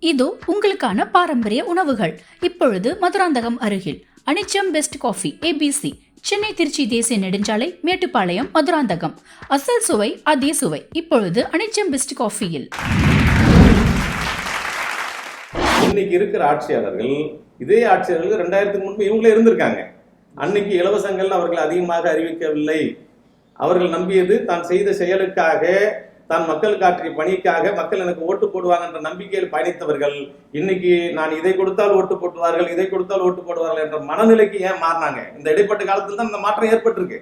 இது உங்களுக்கான பாரம்பரிய உணவுகள். இப்பொழுது மதுராந்தகம் அருகில் Anicham best coffee ABC, Chennai Tiruchi தேசிய நெடுஞ்சாலை, மேட்டுப்பாளையம், மதுராந்தகம். அசல் சுவை அதே சுவை. இப்பொழுது அனிச்சம் பெஸ்ட் காஃபியில். இன்னைக்கு இருக்கிற ஆட்சியாளர்கள் இதே ஆட்சியாளர்கள் 2000க்கு முன்பு இவங்களே இருந்திருக்காங்க. அன்னைக்கு இலவசங்கள் அவர்கள் அதிகமாக அறிவிக்கவில்லை. அவர்கள் நம்பியது தான் செய்த செயலுக்காக, தான் மக்களுக்கு ஆற்றிய பணிக்காக, மக்கள் எனக்கு ஓட்டு போடுவாங்க என்ற நம்பிக்கையில் பயணித்தவர்கள் இன்னைக்கு நான் இதை கொடுத்தால் ஓட்டு போட்டுவார்கள், இதை கொடுத்தால் ஓட்டு போடுவார்கள் என்ற மனநிலைக்கு ஏன் மாறினாங்க? இந்த இடைப்பட்ட காலத்தில் தான் இந்த மாற்றம் ஏற்பட்டிருக்கு.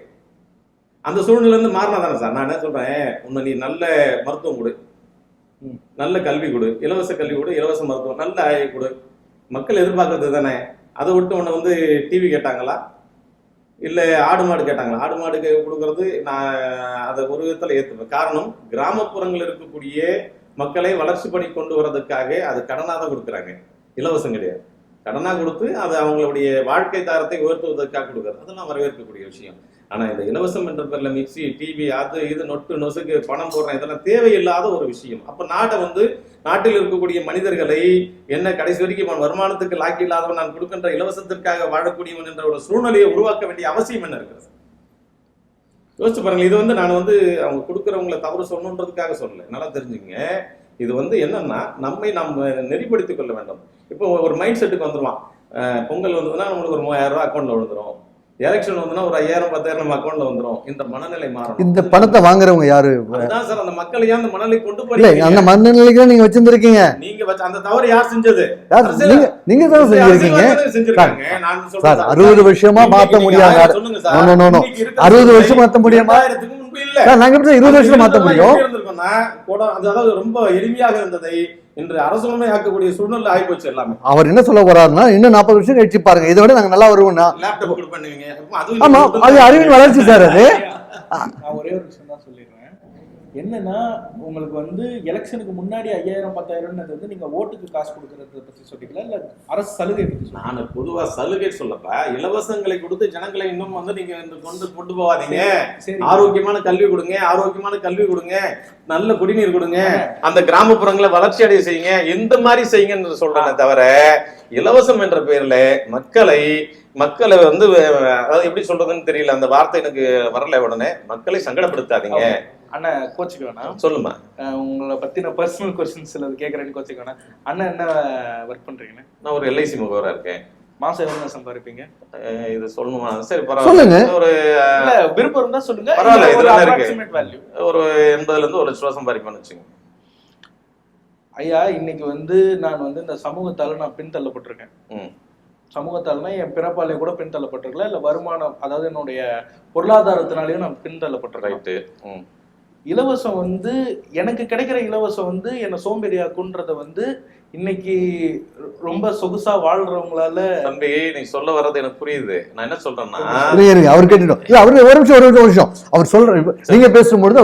அந்த சூழ்நிலை இருந்து மாறினா தானே சார். நான் என்ன சொல்றேன், உன்னை நீ நல்ல மருத்துவம் கொடு, நல்ல கல்வி கொடு, இலவச கல்வி கொடு, இலவச மருத்துவம், நல்ல ஆய்வு கொடு, மக்கள் எதிர்பார்க்கறது தானே. அதை விட்டு உன்னை வந்து டிவி கேட்டாங்களா, இல்லை ஆடு மாடு கேட்டாங்களா? ஆடு மாடு கொடுக்கறது நான் அதை ஒரு விதத்தில் ஏற்றுப்பேன். காரணம், கிராமப்புறங்கள் இருக்கக்கூடிய மக்களை வளர்ச்சி பணி கொண்டு வர்றதுக்காக அது கடனாக தான் கொடுக்குறாங்க, இலவசம் கிடையாது. கடனாக கொடுத்து அது அவங்களுடைய வாழ்க்கை தரத்தை உயர்த்துவதற்காக கொடுக்குறது, அதெல்லாம் வரவேற்கக்கூடிய விஷயம். ஆனால் இந்த இலவசம் என்ற பேரில் மிக்சி, டிவி, அது இது நொட்டு நொசுக்கு பணம் போடுறேன், இதெல்லாம் தேவையில்லாத ஒரு விஷயம். அப்போ நாட்டில் இருக்கக்கூடிய மனிதர்களை என்ன கடைசி வரைக்கும் வருமானத்துக்கு லாக்கி இல்லாதவன், நான் கொடுக்கின்ற இலவசத்திற்காக வாழக்கூடியவன் என்ற ஒரு சூழ்நிலையை உருவாக்க வேண்டிய அவசியம் என்ன இருக்கிறது? யோசிச்சு பாருங்க. இது நான் அவங்க கொடுக்குறவங்களை தவறு சொல்லணுன்றதுக்காக சொல்லலை, நல்லா தெரிஞ்சுங்க. இது என்னன்னா நாம் நெறிப்படுத்திக் கொள்ள வேண்டும். இப்போ ஒரு மைண்ட் செட்டுக்கு வந்துடுவான். பொங்கல் வந்ததுன்னா நம்மளுக்கு ஒரு 3000 ரூபாய் அக்கௌண்ட்ல விழுந்துரும், எலெக்ஷன் வந்ததுன்னா ஒரு 5000 10,000 நம்ம அக்கௌண்ட்ல வந்துடும். இந்த மனநிலை மாறும். இந்த பணத்தை வாங்குறவங்க யாரு? அதுதான் சார், அந்த மக்களையே அந்த மனநிலை கொண்டு போய் அந்த மனநிலைக்கு நீங்க வச்சிருக்கீங்க. நீங்க வச்ச அந்த தவறு யார் செஞ்சது? நீங்க தான் செஞ்சிருக்கீங்க. நான் சார் 60 வருஷமா மாத்த முடியாது. 60 வருஷம் மாத்த முடியுமா? நாங்க 20 வருஷம் மாத்த முடியும். அதாவது ரொம்ப எளிமையாக இருந்ததை இன்று அரசுமை ஆக்கக்கூடிய சூழ்நிலை ஆகிப்போச்சு எல்லாமே. அவர் என்ன சொல்ல வர்றாருன்னா, இன்னும் 40 வருஷம் கழிச்சு பாருங்க, இதை விட நாங்க நல்லா வருவோம்னா லேப்டாப் கொடுப்பீங்க. ஆமா, அது அறிவின் வளர்ச்சி சார். அது நான் ஒரே ஒரு விஷயம் தான் சொல்லிடுறேன். என்னன்னா, உங்களுக்கு எலெக்ஷனுக்கு முன்னாடி 5000 10,000 நீங்க ஓட்டுக்கு காசு கொடுக்கறத பத்தி சொல்லிக்கலாம், இல்ல அரசு சலுகை பத்தி? நான் பொதுவா சலுகை சொல்லப்ப, இலவசங்களை கொடுத்து ஜனங்களை இன்னும் நீங்க கொண்டு போவாதீங்க. ஆரோக்கியமான கல்வி கொடுங்க, ஆரோக்கியமான கல்வி கொடுங்க, நல்ல குடிநீர் கொடுங்க, அந்த கிராமப்புறங்களை வளர்ச்சி அடைய செய்யுங்க, எந்த மாதிரி செய்யுங்கன்னு சொல்றேனே தவிர, இலவசம் என்ற பேர்ல மக்களை அதாவது எப்படி சொல்றதுன்னு தெரியல, அந்த வார்த்தை எனக்கு வரல. உடனே மக்களை சங்கடப்படுத்தாதீங்க. அண்ணா கோச்சிக்க வேணாம், சொல்லுமா. உங்களை பத்தின பர்சனல் கொஸ்டின்ஸ் சில கேட்கறேன்னு கோச்சிக்க வேணாம். அண்ணா என்ன ஒர்க் பண்றீங்கன்னு? நான் ஒரு LIC முகவரா இருக்கேன். மாசம் எவ்வளவு சம்பாதிப்பீங்க? இது சொல்லணுமா? சரி பரவாயில்ல, ஒரு விருப்பம் இருந்தா சொல்லுங்க. பரவாயில்ல, இதெல்லாம் இருக்கு. ஒரு 80,000 இருந்து 1 லட்ச ரூபா சம்பாதிப்பேன்னு வச்சுங்க. ஐயா, இன்னைக்கு நான் இந்த சமூகத்தால நான் பின்தள்ளப்பட்டிருக்கேன். சமூகத்தால்னா என் பிறப்பாலே கூட பின்தள்ளப்பட்டிருக்கல, இல்ல வருமானம், அதாவது என்னுடைய பொருளாதாரத்தினாலேயும் நான் பின்தள்ளப்பட்டிருக்கேன். இலவசம் எனக்கு கிடைக்கிற இலவசம் என்னை சோம்பேறியாக்குன்றத இன்னைக்கு ரொம்ப சொகுசா வாழ்றவங்களால. தம்பி, நீ சொல்ல வர்றது எனக்கு புரியுது. நான் என்ன சொல்றேன்னா, அவர் கேட்டுட்டோம். அவரு ஒரு நிமிஷம் அவர் சொல்ற, நீங்க பேசும்பொழுது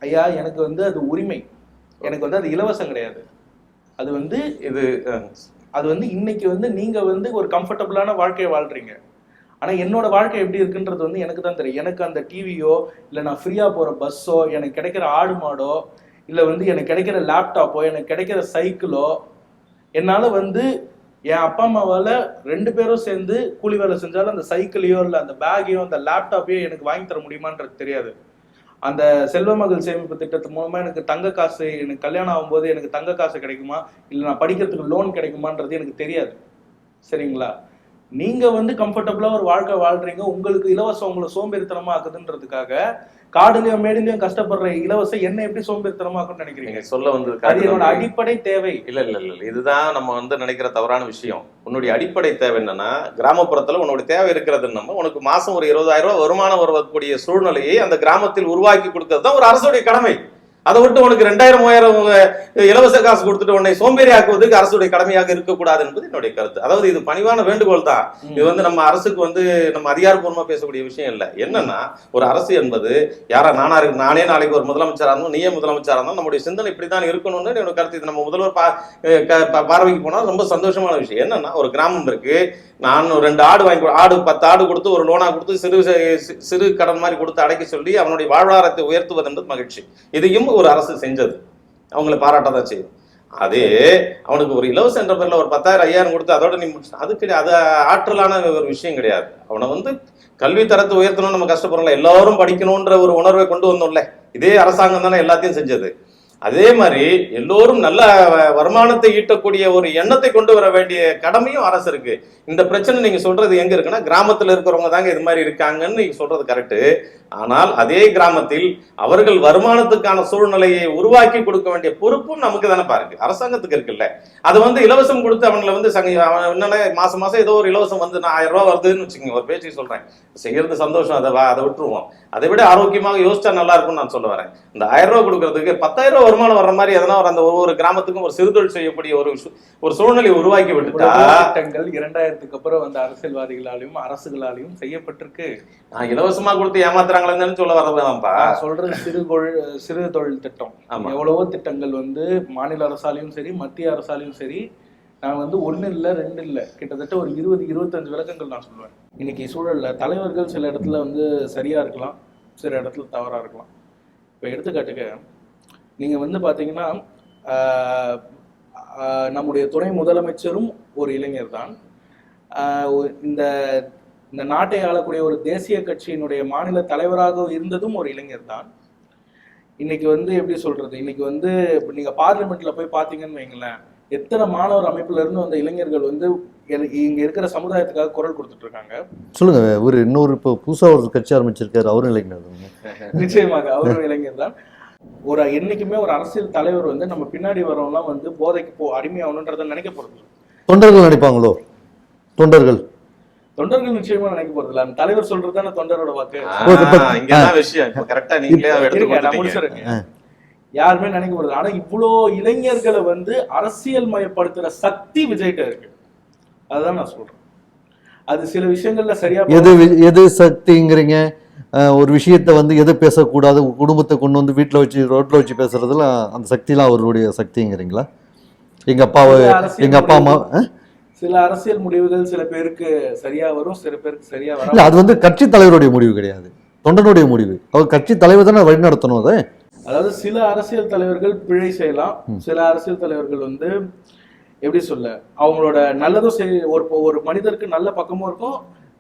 ஐயா, எனக்கு அது உரிமை, எனக்கு அது இலவசம் கிடையாது. அது இன்னைக்கு நீங்க ஒரு கம்ஃபர்டபுளான வாழ்க்கையை வாழ்றீங்க. ஆனா என்னோட வாழ்க்கை எப்படி இருக்குன்றது எனக்கு தான் தெரியும். எனக்கு அந்த டிவியோ, இல்ல நான் ஃப்ரீயா போற பஸ்ஸோ, எனக்கு கிடைக்கிற ஆடு மாடோ, இல்ல எனக்கு கிடைக்கிற லேப்டாப்போ, எனக்கு கிடைக்கிற சைக்கிளோ, என்னால என் அப்பா அம்மாவால 2 பேரும் சேர்ந்து கூலி வேலை செஞ்சாலும் அந்த சைக்கிளையோ, இல்ல அந்த பேக்கையோ, அந்த லேப்டாப்பையோ எனக்கு வாங்கி தர முடியுமான்றது தெரியாது. அந்த செல்வ மகள் சேமிப்பு திட்டத்து மூலமா எனக்கு தங்க காசு, எனக்கு கல்யாணம் ஆகும்போது எனக்கு தங்க காசு கிடைக்குமா, இல்லை நான் படிக்கிறதுக்கு லோன் கிடைக்குமான்றது எனக்கு தெரியாது. சரிங்களா? நீங்க கம்ஃபர்டபுளா ஒரு வாழ்க்கை வாழ்றீங்க. உங்களுக்கு இலவசம் உங்களை சோம்பேறித்தனமா ஆக்குதுன்றதுக்காக காடுலயும் மேடுலயும் கஷ்டப்படுற இலவசம் என்ன எப்படி சோம்பேறித்தனமாக்குன்னு நினைக்கிறீங்க? சொல்ல வந்து அது என்னோட அடிப்படை தேவை. இல்ல இதுதான் நம்ம நினைக்கிற தவறான விஷயம். உன்னுடைய அடிப்படை தேவை என்னன்னா, கிராமப்புறத்துல உன்னுடைய தேவை இருக்கிறது நம்ம உனக்கு மாசம் ஒரு 20,000 ரூபாய் வருமானம் வரக்கூடிய சூழ்நிலையை அந்த கிராமத்தில் உருவாக்கி கொடுக்கறது தான் ஒரு அரசுடைய கடமை. அதை விட்டு உனக்கு 2000 3000 இலவச காசு கொடுத்துட்டு உன்னை சோம்பேறி ஆக்குவதற்கு அரசுடைய கடமையாக இருக்கக்கூடாது என்பது என்னுடைய கருத்து. அதாவது இது பணிவான வேண்டுகோள் தான். இது நம்ம அரசுக்கு நம்ம அதிகாரப்பூர்வமா பேசக்கூடிய விஷயம் இல்லை. என்னன்னா, ஒரு அரசு என்பது யாரா நானே நாளைக்கு ஒரு முதலமைச்சரா இருந்தோம், நீயே முதலமைச்சரா இருந்தோம், நம்முடைய சிந்தனை இப்படிதான் இருக்கணும்னு என்னோட கருத்து. இது நம்ம முதல்வர் பார்வைக்கு போனா ரொம்ப சந்தோஷமான விஷயம். என்னன்னா, ஒரு கிராமம் இருக்கு, நான் 2 ஆடு வாங்கி 10 ஆடு கொடுத்து ஒரு லோனா கொடுத்து சிறு கடன் மாதிரி கொடுத்து அடைக்க சொல்லி அவனுடைய வாழ்வாதாரத்தை உயர்த்துவது என்பது மகிழ்ச்சி. இதையும் ஒரு அரசு செஞ்சது, அவங்களை பாராட்டதான் செய்யும். அதே அவனுக்கு ஒரு இலவச என்ற பேர்ல ஒரு 10,000 5,000 கொடுத்து அதோட நீ அதுக்கு அது ஆற்றலான ஒரு விஷயம் கிடையாது. அவனை வந்து கல்வி தரத்தை உயர்த்தணும்னு நம்ம கஷ்டப்படுறோம்ல, எல்லாரும் படிக்கணும்ன்ற ஒரு உணர்வை கொண்டு வந்தோம்ல, இதே அரசாங்கம் தானே எல்லாத்தையும் செஞ்சது. அதே மாதிரி எல்லோரும் நல்ல வருமானத்தை ஈட்டக்கூடிய ஒரு எண்ணத்தை கொண்டு வர வேண்டிய கடமையும் அரசு இருக்கு. இந்த பிரச்சனை நீங்க சொல்றது எங்க இருக்குன்னா, கிராமத்துல இருக்கிறவங்க தாங்க இது மாதிரி இருக்காங்கன்னு நீங்க சொல்றது கரெக்டு. ஆனால் அதே கிராமத்தில் அவர்கள் வருமானத்துக்கான சூழ்நிலையை உருவாக்கி கொடுக்க வேண்டிய பொறுப்பும் நமக்கு தானே பாருங்க, அரசாங்கத்துக்கு இருக்குல்ல. அது வந்து இலவசம் கொடுத்து அவங்களை வந்து என்னன்னா மாசம் மாசம் ஏதோ ஒரு இலவசம் வந்து 1000 ரூபாய் வருதுன்னு வச்சுக்கோங்க, ஒரு பேச்சுக்கு சொல்றேன், செய்யறது சந்தோஷம், அதை விட்டுருவோம். அதை விட ஆரோக்கியமாக யோசிச்சா நல்லா இருக்கும்னு நான் சொல்ல வரேன். இந்த 1000 ரூபாய் கொடுக்கறதுக்கு 10,000 ரூபாய் வருமானம் வர்ற மாதிரி எதனா அந்த ஒவ்வொரு கிராமத்துக்கும் ஒரு சிறுதொழில் செய்யக்கூடிய ஒரு சூழ்நிலை உருவாக்கி விட்டுட்டா. திட்டங்கள் 2000க்கு அப்புறம் வந்த அரசியல்வாதிகளாலையும் அரசுகளாலையும் செய்யப்பட்டிருக்கு. நான் இலவசமா கொடுத்து ஏமாத்துறாங்களேன்னு சொல்ல வரதுதான்ப்பா சொல்றது. சிறு தொழில் திட்டம், எவ்வளவோ திட்டங்கள் வந்து மாநில அரசாலையும் சரி மத்திய அரசாலையும் சரி, நான் வந்து 1 இல்லை 2 இல்லை, கிட்டத்தட்ட ஒரு 20-25 விளக்கங்கள் நான் சொல்லுவேன். இன்னைக்கு சூழல்ல தலைவர்கள் சில இடத்துல வந்து சரியா இருக்கலாம், சில இடத்துல தவறா இருக்கலாம். இப்போ எடுத்துக்காட்டுக்கு நீங்க வந்து பாத்தீங்கன்னா நம்முடைய துணை முதலமைச்சரும் ஒரு இளைஞர் தான். இந்த நாட்டை ஆளக்கூடிய ஒரு தேசிய கட்சியினுடைய மாநில தலைவராக இருந்ததும் ஒரு இளைஞர் தான். இன்னைக்கு வந்து எப்படி சொல்றது, இன்னைக்கு வந்து நீங்க பார்லிமெண்ட்ல போய் பாத்தீங்கன்னு வைங்களேன், எத்தனை மாணவர் அமைப்புல இருந்து வந்த இளைஞர்கள் வந்து இங்க இருக்கிற சமுதாயத்துக்காக குரல் கொடுத்துட்டு இருக்காங்க. சொல்லுங்க, ஒரு இன்னொரு இப்போ புதுசா ஒரு கட்சி ஆரம்பிச்சிருக்காரு, அவரும் இளைஞர். நிச்சயமாக அவரும் இளைஞர் தான். என்னைக்குமே ஒரு அரசியல் தலைவர் வந்து நம்ம பின்னாடி வரவங்கலாம் வந்து போதைக்கு அடிமையாகணுன்றத நினைக்க போறது. தொண்டர்கள் நினைப்பாங்களோ? தொண்டர்கள் நிச்சயமா நினைக்க போறது இல்ல. தலைவர் சொல்றதுதானே தொண்டரோட வாக்கு. யாருமே நினைக்க போறது. ஆனா இவ்வளோ இளைஞர்களை வந்து அரசியல் மயப்படுத்துற சக்தி விஜய்கிட்ட இருக்கு. அதுதான் நான் சொல்றேன். அது சில விஷயங்கள்ல சரியா எது சக்திங்கிறீங்க? ஒரு விஷயத்த வந்து எது பேசக்கூடாது, குடும்பத்தை கொண்டு வந்து வீட்டில் வச்சு ரோட்ல வச்சு பேசுறதுல அந்த சக்திலாம் அவருடைய சக்திங்கிறீங்களா? எங்க அப்பா அம்மா சில அரசியல் முடிவுகள் சில பேருக்கு சரியா வரும், சில பேருக்கு சரியா வரும். இல்ல, அது வந்து கட்சி தலைவருடைய முடிவு கிடையாது, தொண்டனுடைய முடிவு. அவர் கட்சி தலைவர் தானே வழி நடத்தணும் அதை. அதாவது சில அரசியல் தலைவர்கள் பிழை செய்யலாம், சில அரசியல் தலைவர்கள் வந்து எப்படி சொல்ல, அவங்களோட நல்லதும் ஒரு மனிதருக்கு நல்ல பக்கமும் இருக்கும்,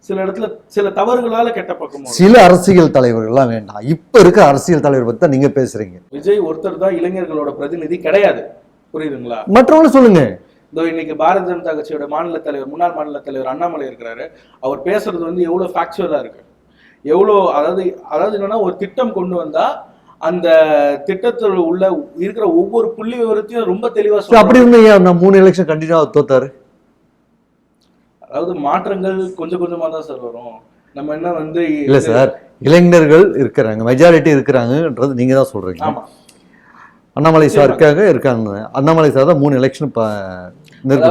சில இடத்துல சில தவறுகளால கெட்ட பக்கமும். சில அரசியல் தலைவர்கள்லாம் வேண்டாம், இப்ப இருக்க அரசியல் தலைவர் பத்தி தான் நீங்க பேசுறீங்க. விஜய் ஒருத்தர் தான் இளைஞர்களோட பிரதிநிதி கிடையாது, புரியுதுங்களா? மற்றவங்க சொல்லுங்க. இதோ இன்னைக்கு பாரதிய ஜனதா கட்சியோட மாநில தலைவர், முன்னாள் மாநில தலைவர் அண்ணாமலை இருக்கிறாரு. அவர் பேசுறது வந்து எவ்வளவு ஃபேக்சுவலா இருக்கு, எவ்வளோ அதாவது என்னன்னா, ஒரு திட்டம் கொண்டு வந்தா அந்த திட்டத்தில் உள்ள இருக்கிற ஒவ்வொரு புள்ளி விவரத்தையும் ரொம்ப தெளிவா சொல்றாரு. அப்படி இருந்தா 3 எலெக்ஷன் கண்டினியூவா தோத்தாரு. அதாவது மாற்றங்கள் கொஞ்சம் கொஞ்சமா தான் சார் வரும். நம்ம என்ன வந்து இல்ல சார், இளைஞர்கள் இருக்கிறாங்க, மெஜாரிட்டி இருக்கிறாங்கன்றது நீங்க தான் சொல்றீங்க. ஆமா, அண்ணாமலை சார் இருக்காங்க. அண்ணாமலை சார் தான் 3 எலெக்ஷன்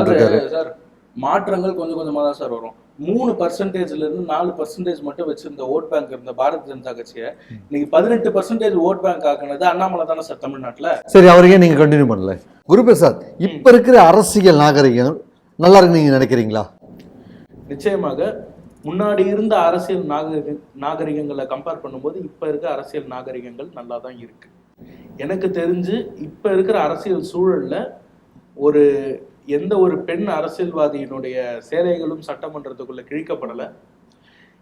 இருக்காரு சார். மாற்றங்கள் கொஞ்சம் கொஞ்சமா தான் சார் வரும். 3% இருந்து 4% மட்டும் வச்சிருந்த ஓட் பேங்க் இருந்த பாரதிய ஜனதா கட்சியை இன்னைக்கு 18% ஓட் பேங்க் ஆக்குனது அண்ணாமலை தானே சார் தமிழ்நாட்டுல. சரி, அவரையே நீங்க கண்டினியூ பண்ணல. குருபிரசாத், இப்ப இருக்கிற அரசியல் நாகரிகம் நல்லா இருக்கு நீங்க நினைக்கிறீங்களா? நிச்சயமாக முன்னாடி இருந்த அரசியல் நாகரிகங்களை கம்பேர் பண்ணும்போது இப்ப இருக்க அரசியல் நாகரிகங்கள் நல்லா தான் இருக்கு. எனக்கு தெரிஞ்சு இப்ப இருக்கிற அரசியல் சூழல்ல எந்த ஒரு பெண் அரசியல்வாதியினுடைய சேலைகளும் சட்டமன்றத்துக்குள்ள கிழிக்கப்படலை,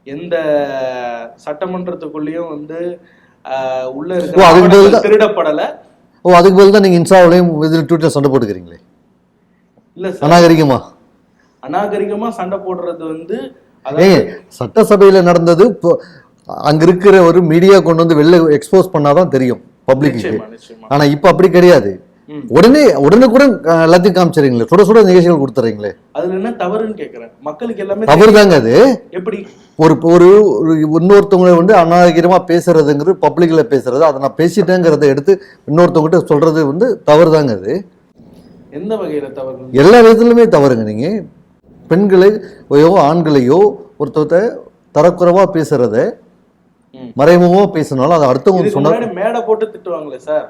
எந்த சட்டமன்றத்துக்குள்ளேயும் வந்து உள்ள இருக்க திருடப்படலை. அதுக்கு பதில் தான் நீங்க இன்ஸ்டாவிலையும் ட்விட்டர் சண்டை போட்டுக்கிறீங்களே? இல்ல சார், அநாகரிகமா சண்டை போடுறது வந்து சட்டசபையில நடந்தது. அங்க இருக்கிற ஒரு மீடியா கொண்டு வந்து வெளில எக்ஸ்போஸ் பண்ணாதான் தெரியும் பப்ளிக்கு. ஆனா இப்ப அப்படி கிடையாது, உடனுக்குடன் எல்லாத்தையும் காமிச்சிருங்களே, சுட சுட நிகழ்ச்சிகள் கொடுத்துறீங்களே. அதுல என்ன தவறுன்னு கேக்குறேன். மக்களுக்கு எல்லாமே தவறு தாங்க. அது எப்படி ஒரு இன்னொருத்தவங்களை வந்து அநாகரிகமா பேசுறதுங்கிறது, பப்ளிக்ல பேசுறது, அதை நான் பேசிட்டேங்கிறத எடுத்து இன்னொருத்தவங்கிட்ட சொல்றது வந்து தவறு தாங்க. அது எந்த வகையில தவறு? எல்லா விதத்திலுமே தவறுங்க. நீங்க பெண்களையோ ஆண்களையோ ஒருத்தவத்தை தரக்குறைவா பேசுறத மறைமுகமா பேசினாலும் அதை அடுத்தவங்க சொன்னா மேடை போட்டு திட்டுவாங்களே சார்.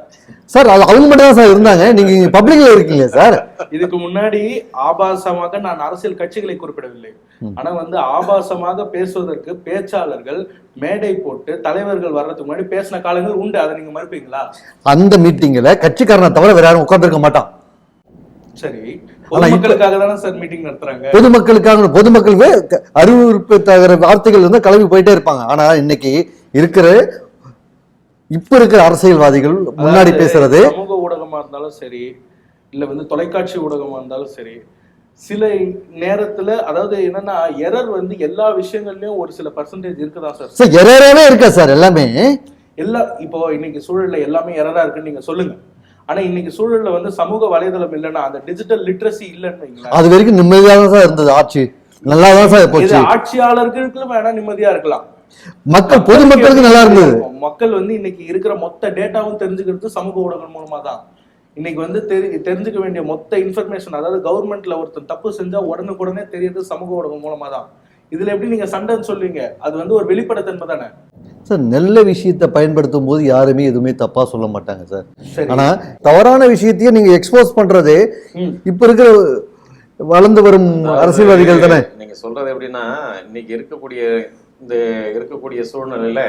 சார், அது அவங்க மட்டும் தான் சார் இருந்தாங்க, நீங்க பப்ளிக்ல இருக்கீங்க சார். இதுக்கு முன்னாடி ஆபாசமாக நான் அரசியல் கட்சிகளை குறிப்பிடவில்லை, ஆனா வந்து ஆபாசமாக பேசுவதற்கு பேச்சாளர்கள் மேடை போட்டு தலைவர்கள் வர்றதுக்கு முன்னாடி பேசின காலங்கள் உண்டு. அதை நீங்க மறுப்பீங்களா? அந்த மீட்டிங்ல கட்சிக்காரனை தவிர வேற யாரும் உட்கார்ந்துருக்க மாட்டான். சரி, பொதுமக்களுக்காக தானே சார் மீட்டிங் நடத்துறாங்க. பொதுமக்களுக்கு அறிவுறுப்பு தவிர வார்த்தைகள் வந்து கிளம்பி போயிட்டே இருப்பாங்க. ஆனா இன்னைக்கு இப்ப இருக்கிற அரசியல்வாதிகள் முன்னாடி பேசுறது, சமூக ஊடகமா இருந்தாலும் சரி, இல்ல வந்து தொலைக்காட்சி ஊடகமா இருந்தாலும் சரி, சில நேரத்துல அதாவது என்னன்னா எரர் வந்து எல்லா விஷயங்கள்லயும் ஒரு சில பர்சன்டேஜ் இருக்குதான் சார். எரராவே இருக்கா சார்? எல்லாமே இப்போ இன்னைக்கு சூழல்ல எல்லாமே எரரா இருக்குன்னு நீங்க சொல்லுங்க. ஆனா இன்னைக்கு சூழல்ல வந்து சமூக வலைதளம் இல்லைன்னா, அந்த டிஜிட்டல் லிட்ரஸி இல்லைன்னு அது வரைக்கும் நிம்மதியாக தான் இருந்தது. ஆட்சி நல்லாதான் சார் போச்சு. ஆட்சியாளர்களுக்கு வேணா நிம்மதியா இருக்கலாம், பொதுமக்களுக்கு நல்லா இருந்தது. மக்கள் வந்து இன்னைக்கு இருக்கிற மொத்த டேட்டாவும் தெரிஞ்சுக்கிறது சமூக ஊடகம் மூலமா தான். இன்னைக்கு வந்து தெரிஞ்சுக்க வேண்டிய மொத்த இன்ஃபர்மேஷன், அதாவது கவர்மெண்ட்ல ஒருத்தர் தப்பு செஞ்சா உடனுக்குடனே தெரியறது சமூக ஊடகம் மூலமா தான். இதுல எப்படி நீங்க சண்டைன்னு சொல்லுவீங்க? அது வந்து ஒரு வெளிப்படைத்தன்மை தானே சார். நல்ல விஷயத்தை பயன்படுத்தும் போது யாருமே எதுவுமே தப்பா சொல்ல மாட்டாங்க சார். ஆனா தவறான விஷயத்தையே நீங்க எக்ஸ்போஸ் பண்றதே இப்ப இருக்கிற வளர்ந்து வரும் அரசியல்வாதிகள் தானே. நீங்க சொல்றது எப்படின்னா, இன்னைக்கு இருக்கக்கூடிய சூழ்நிலையில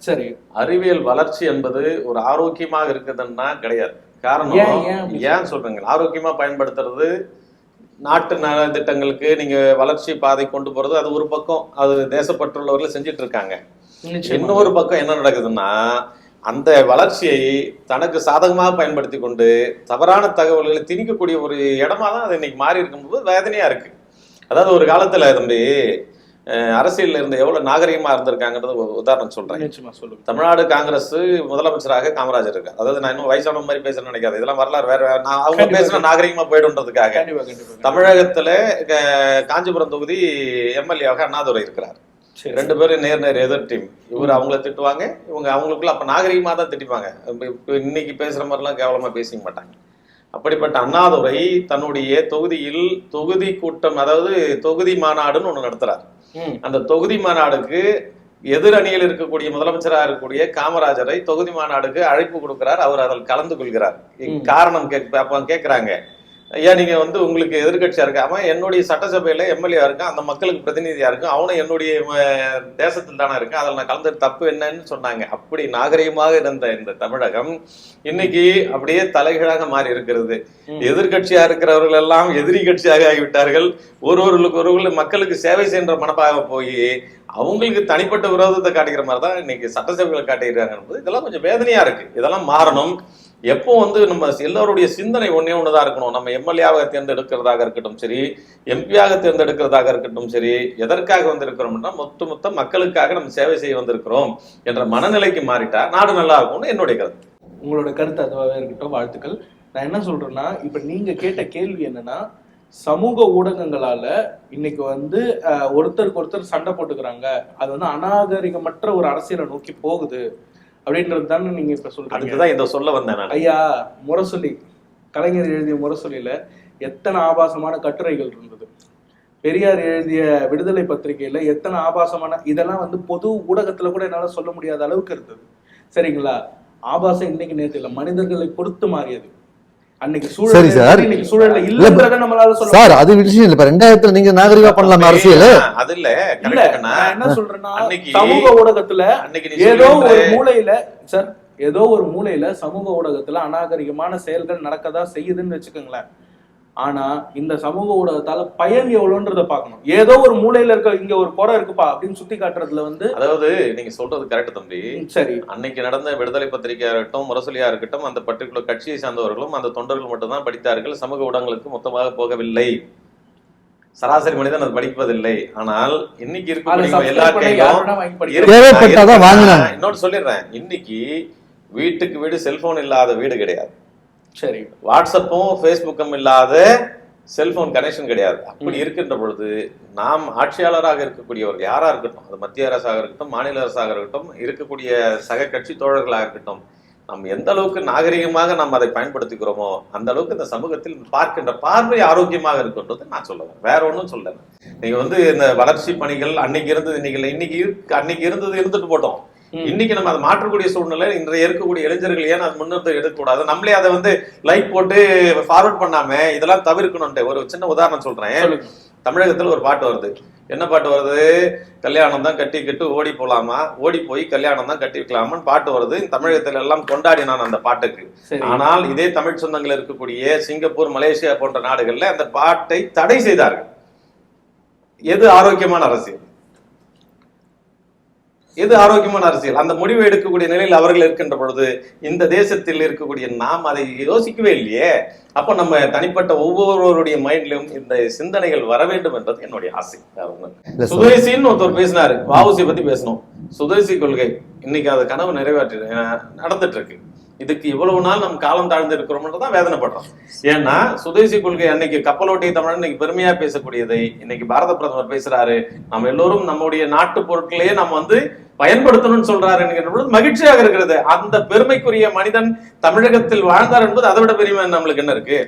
சரி அறிவியல் வளர்ச்சி என்பது ஒரு ஆரோக்கியமாக இருக்குதுன்னா கிடையாது. காரணம் ஏன் சொல்றீங்க? ஆரோக்கியமா பயன்படுத்துறது, நாட்டு நல திட்டங்களுக்கு நீங்க வளர்ச்சி பாதை கொண்டு போறது அது ஒரு பக்கம், அது தேசப்பற்றுள்ளவர்கள் செஞ்சிட்டு இருக்காங்க. இன்னொரு பக்கம் என்ன நடக்குதுன்னா, அந்த வளர்ச்சியை தனக்கு சாதகமாக பயன்படுத்தி கொண்டு தவறான தகவல்களை திணிக்கக்கூடிய ஒரு இடமா தான் அது இன்னைக்கு மாறி இருக்கும்போது வேதனையா இருக்கு. அதாவது ஒரு காலத்துல தம்பி அரசியல்ல இருந்து எவ்வளவு நாகரிகமா இருந்திருக்காங்கிறது ஒரு உதாரணம் சொல்றேன். தமிழ்நாடு காங்கிரஸ் முதலமைச்சராக காமராஜர் இருக்கார். அதாவது நான் இன்னும் வயசான மாதிரி பேசணும்னு நினைக்காது, இதெல்லாம் வரலாறு வேற. அவங்க பேசுற நாகரிகமா போயிடுன்றதுக்காக தமிழகத்துல காஞ்சிபுரம் தொகுதி எம்எல்ஏவாக அண்ணாதுரை இருக்கிறார். 2 பேரும் நேர் எதிர் டீம். இவர் அவங்கள திட்டுவாங்க, இவங்க அவங்களுக்குள்ள அப்ப நாகரிகமா தான் திட்டிப்பாங்க. இன்னைக்கு பேசுற மாதிரிலாம் கேவலமா பேசிக்க மாட்டாங்க. அப்படிப்பட்ட அண்ணாதுரை தன்னுடைய தொகுதியில் தொகுதி கூட்டம், அதாவது தொகுதி மாநாடுன்னு ஒண்ணு நடத்துறார். அந்த தொகுதி மாநாடுக்கு எதிர் அணியில் இருக்கக்கூடிய முதலமைச்சராக இருக்கக்கூடிய காமராஜரை தொகுதி மாநாடுக்கு அழைப்பு கொடுக்கிறார். அவர் அதில் கலந்து கொள்கிறார். காரணம் கேட்கிறாங்க, ஏன் நீங்க வந்து உங்களுக்கு எதிர்கட்சியா இருக்காம என்னுடைய சட்டசபையில எம்எல்ஏ இருக்கேன், அந்த மக்களுக்கு பிரதிநிதியா இருக்கும், அவனும் என்னுடைய தேசத்தில் தானே இருக்கேன், அதில் நான் கலந்து தப்பு என்னன்னு சொன்னாங்க. அப்படி நாகரிகமாக இருந்த இந்த தமிழகம் இன்னைக்கு அப்படியே தலைகீழாக மாறி இருக்கிறது. எதிர்கட்சியா இருக்கிறவர்கள் எல்லாம் எதிரி கட்சியாக ஆகிவிட்டார்கள். ஒருவர்களுக்கு மக்களுக்கு சேவை செய்கின்ற மனப்பாக போய் அவங்களுக்கு தனிப்பட்ட விரோதத்தை காட்டுகிற மாதிரி தான் இன்னைக்கு சட்டசபைகளை காட்டிக்கிறாங்க. இதெல்லாம் கொஞ்சம் வேதனையா இருக்கு. இதெல்லாம் மாறணும். எப்போ வந்து நம்ம எல்லாருடைய சிந்தனை ஒண்ணுதான் இருக்கணும். நம்ம எம்எல்ஏவாக தேர்ந்தெடுக்கிறதாக இருக்கட்டும் சரி, எம்பியாக தேர்ந்தெடுக்கிறதாக இருக்கட்டும் சரி, எதற்காக வந்திருக்கிறோம்னா மொத்த மக்களுக்காக நம்ம சேவை செய்ய வந்திருக்கிறோம் என்ற மனநிலைக்கு மாறிட்டா நாடு நல்லா இருக்கும்னு என்னுடைய கருத்து. உங்களோட கருத்து அதுவாக இருக்கட்டும், வாழ்த்துக்கள். நான் என்ன சொல்றேன்னா, இப்ப நீங்க கேட்ட கேள்வி என்னன்னா, சமூக ஊடகங்களால இன்னைக்கு வந்து ஒருத்தருக்கு ஒருத்தர் சண்டை போட்டுக்கிறாங்க, அது வந்து அநாகரிகமற்ற ஒரு அரசியலை நோக்கி போகுது அப்படின்றது தானே நீங்க இப்ப சொல்றீங்க. அதுக்குதான் இதை சொல்ல வந்தேன். ஐயா, முரசொலி கலைஞர் எழுதிய முரசொலியில எத்தனை ஆபாசமான கட்டுரைகள் இருந்தது. பெரியார் எழுதிய விடுதலை பத்திரிகையில எத்தனை ஆபாசமான, இதெல்லாம் வந்து பொது ஊடகத்துல கூட என்னால சொல்ல முடியாத அளவுக்கு இருந்தது. சரிங்களா? ஆபாசம் இன்னைக்கு நேற்று இல்ல, மனிதர்களை பொறுத்து மாறியது. அன்னைக்கு சூழல் இன்னைக்கு சூழல்ல இல்லன்றத நம்மளால சொல்ல சார். அது விஷயம் இல்ல. 2000 நீங்க நாகரிகமா பண்ணலாம் அரசியல். அது இல்ல. நான் என்ன சொல்றேன்னா, சமூக ஊடகத்துல ஏதோ ஒரு மூலையில சார், ஏதோ ஒரு மூலையில சமூக ஊடகத்துல அநாகரிகமான செயல்கள் நடக்கதான் செய்யுதுன்னு வச்சுக்கோங்களேன். ஆனா இந்த சமூக ஊடகத்தால பயன் எவ்வளவுன்றத பாக்கணும். ஏதோ ஒரு மூலையில இருக்க இங்க ஒரு குறை இருக்குப்பா அப்படின்னு சுத்தி காட்டுறதுல வந்து, அதாவது நீங்க சொல்றது கரெக்ட் தம்பி. சரி, அன்னைக்கு நடந்த விடுதலை பத்திரிகையா இருக்கட்டும், முரசொலியா இருக்கட்டும், அந்த பர்டிகுலர் கட்சியை சார்ந்தவர்களும் அந்த தொண்டர்கள் மட்டும் தான் படித்தார்கள். சமூக ஊடகங்களுக்கு மொத்தமாக போகவில்லை. சராசரி மனிதன் அது படிப்பதில்லை. ஆனால் இன்னைக்கு இருக்கக்கூடிய எல்லாத்தையும் இன்னொன்று சொல்லிடுறேன், இன்னைக்கு வீட்டுக்கு வீடு செல்போன் இல்லாத வீடு கிடையாது. சரி, வாட்ஸ்அப்பும் ஃபேஸ்புக்கும் இல்லாத செல்போன் கனெக்ஷன் கிடையாது. அப்படி இருக்கின்ற பொழுது நாம் ஆட்சியாளராக இருக்கக்கூடியவர்கள் யாரா இருக்கட்டும், அது மத்திய அரசாக இருக்கட்டும், மாநில அரசாக இருக்கட்டும், இருக்கக்கூடிய சக கட்சி தோழர்களாக இருக்கட்டும், நம்ம எந்த அளவுக்கு நாகரிகமாக நாம் அதை பயன்படுத்திக்கிறோமோ அந்த அளவுக்கு இந்த சமூகத்தில் பார்க்கின்ற பார்வை ஆரோக்கியமாக இருக்குன்றது நான் சொல்லுவேன். வேற ஒன்றும் சொல்லல. நீங்க வந்து இந்த வளர்ச்சி பணிகள் அன்னைக்கு இருந்தது இன்னைக்கு இல்லை, அன்னைக்கு இருந்தது இருந்துட்டு போட்டோம். இன்னைக்கு நம்ம அதை மாற்றக்கூடிய சூழ்நிலை இன்றைய இருக்கக்கூடிய இளைஞர்கள் ஏன் அது முன்னிறுத்த எடுக்கக்கூடாது, நம்மளே அதை வந்து லைக் போட்டு ஃபார்வர்ட் பண்ணாம இதெல்லாம் தவிர்க்கணும்ட்டு ஒரு சின்ன உதாரணம் சொல்றேன். தமிழகத்துல ஒரு பாட்டு வருது. என்ன பாட்டு வருது? கல்யாணம் தான் கட்டிக்கிட்டு ஓடி போலாமா, ஓடி போய் கல்யாணம் தான் கட்டி வைக்கலாமான்னு பாட்டு வருது. தமிழகத்துல எல்லாம் கொண்டாடினான் அந்த பாட்டுக்கு. ஆனால் இதே தமிழ் சொந்தங்கள் இருக்கக்கூடிய சிங்கப்பூர், மலேசியா போன்ற நாடுகள்ல அந்த பாட்டை தடை செய்தார்கள். எது ஆரோக்கியமான அரசியல்? எது ஆரோக்கியமான அரசியல்? அந்த முடிவை எடுக்கக்கூடிய நிலையில் அவர்கள் இருக்கின்ற பொழுது இந்த தேசத்தில் இருக்கக்கூடிய நாம் அதை யோசிக்கவே இல்லையே. அப்ப நம்ம தனிப்பட்ட ஒவ்வொருவருடைய மைண்ட்லயும் இந்த சிந்தனைகள் வர வேண்டும் என்பது என்னுடைய ஆசை. சுதேசின்னு ஒருத்தர் பேசினாரு, வஉசி பத்தி பேசணும். சுதேசி கொள்கை இன்னைக்கு அது கனவு நிறைவேற்றி நடந்துட்டு இருக்கு. இதுக்கு இவ்வளவு நாள் நம்ம காலம் தாழ்ந்து இருக்கிறோம்ன்றதான் வேதனைப்படுறோம். ஏன்னா சுதேசி கொள்கை அன்னைக்கு கப்பலோட்டிய தமிழன் இன்னைக்கு பெருமையா பேசக்கூடியதை இன்னைக்கு பாரத பிரதமர் பேசுறாரு. நம்ம எல்லோரும் நம்முடைய நாட்டு பொருட்களையே நம்ம வந்து பயன்படுத்தணும்னு சொல்றாரு என்கிற பொழுது மகிழ்ச்சியாக இருக்கிறது. அந்த பெருமைக்குரிய மனிதன் தமிழகத்தில் வாழ்ந்தார் என்பது அதை விட பெருமை நம்மளுக்கு என்ன இருக்கு?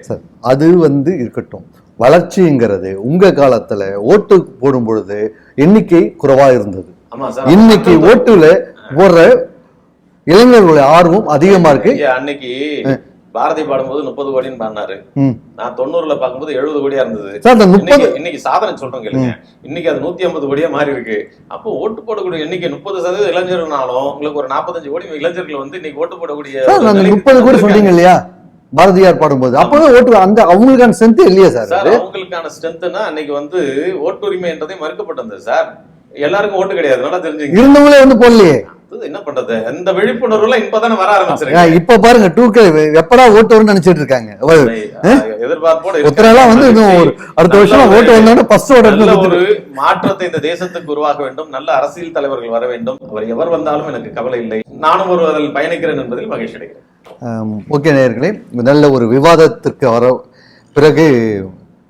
அது வந்து இருக்கட்டும். வளர்ச்சிங்கிறது உங்க காலத்துல ஓட்டு போடும் பொழுது எண்ணிக்கை குறைவா இருந்தது. இன்னைக்கு ஓட்டுல போடுற இளைஞர்களுடைய ஆர்வம் அதிகமா இருக்கு. அன்னைக்கு பாரதி பாடும்போது 30 கோடின்னு பாடினாரு. நான் 90ல பார்க்கும்போது 70 கோடியா இருந்தது. இன்னைக்கு சாதனை சொல்றோம் கேளுங்க. இன்னைக்கு அது 150 கோடியா மாறி இருக்கு. அப்போ ஓட்டு போடக்கூடிய எண்ணிக்கை 30% இளைஞர்கள்னாலும் உங்களுக்கு ஒரு 45 கோடி இளைஞர்கள் வந்து இன்னைக்கு ஓட்டு போடக்கூடிய 30 கோடி சொல்றீங்க இல்லையா பாரதியார் பாடும்போது, அப்பதான் ஓட்டு அந்த அவங்களுக்கான ஸ்ட்ரென்த் இல்லையா சார்? அவங்களுக்கான ஸ்ட்ரென்த்னா அன்னைக்கு வந்து ஓட்டுரிமை என்றதே மறுக்கப்பட்டது சார். எல்லாருக்கும் ஓட்டு கிடையாது, நல்லா தெரிஞ்சுங்க. இருந்தவங்களே வந்து போடலையே. என்ன பண்றது? இந்த விழிப்புணர்வு இப்பதானே வர ஆரம்பிச்சிருக்கு. இப்ப பாருங்க 2K எப்படா ஓட்டு வரும்னு நினைச்சிட்டு இருக்காங்க. எதிர்பார்ப்போட வந்து இன்னும் ஒரு அடுத்த வருஷம் ஓட்டு வந்தோட ஃபர்ஸ்ட் ஒரு மாற்றத்தை இந்த தேசத்துக்கு உருவாக்க வேண்டும். நல்ல அரசியல் தலைவர்கள் வர வேண்டும். அவர் எவர் வந்தாலும் எனக்கு கவலை இல்லை. நானும் ஒரு அதில் பயணிக்கிறேன் என்பதில் மகிழ்ச்சி அடைகிறேன். ஓகே நேயர்களே, நல்ல ஒரு விவாதத்திற்கு வர பிறகு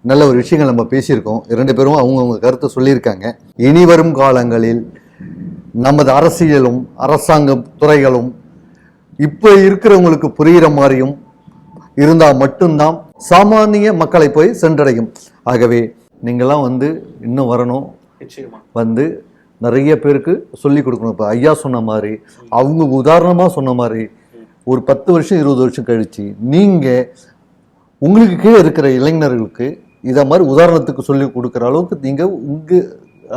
நல்ல ஒரு விஷயங்கள் நம்ம பேசியிருக்கோம். 2 பேரும் அவங்கவுங்க கருத்தை சொல்லியிருக்காங்க. இனி வரும் காலங்களில் நமது அரசியலும் அரசாங்க துறைகளும் இப்போ இருக்கிறவங்களுக்கு புரிகிற மாதிரியும் இருந்தால் மட்டும்தான் சாமானிய மக்களை போய் சென்றடையும். ஆகவே நீங்களாம் வந்து இன்னும் வரணும், வந்து நிறைய பேருக்கு சொல்லி கொடுக்கணும். இப்போ ஐயா சொன்ன மாதிரி, அவங்க உதாரணமாக சொன்ன மாதிரி ஒரு 10 வருஷம் 20 வருஷம் கழிச்சு நீங்கள் உங்களுக்கு கீழே இருக்கிற இளைஞர்களுக்கு இதை மாதிரி உதாரணத்துக்கு சொல்லி கொடுக்குற அளவுக்கு நீங்கள் உங்கள்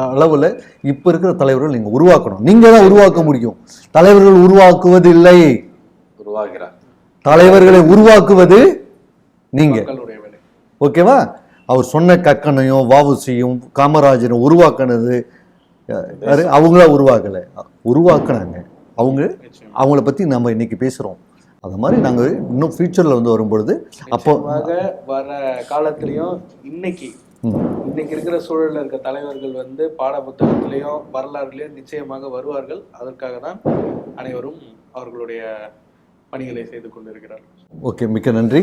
அளவில் இப்போ இருக்கிற தலைவர்கள் நீங்கள் உருவாக்கணும். நீங்கள் தான் உருவாக்க முடியும். தலைவர்கள் உருவாக்குவதில்லை, தலைவர்களை உருவாக்குவது நீங்க. ஓகேவா? அவர் சொன்ன கக்கனையும் வஉசியும் காமராஜரும் உருவாக்குனது அவங்களா உருவாக்கலை, உருவாக்குனாங்க அவங்கள பற்றி நம்ம இன்னைக்கு பேசுகிறோம். அது மாதிரி நாங்கள் இன்னும் ஃபியூச்சரில் வந்து வரும்பொழுது அப்போ வர காலத்திலையும் இன்னைக்கு இருக்கிற சூழலில் இருக்க தலைவர்கள் வந்து பாட புத்தகத்திலையும் வரலாறுலையும் நிச்சயமாக வருவார்கள். அதற்காக தான் அனைவரும் அவர்களுடைய பணிகளை செய்து கொண்டிருக்கிறார்கள். ஓகே, மிக்க நன்றி.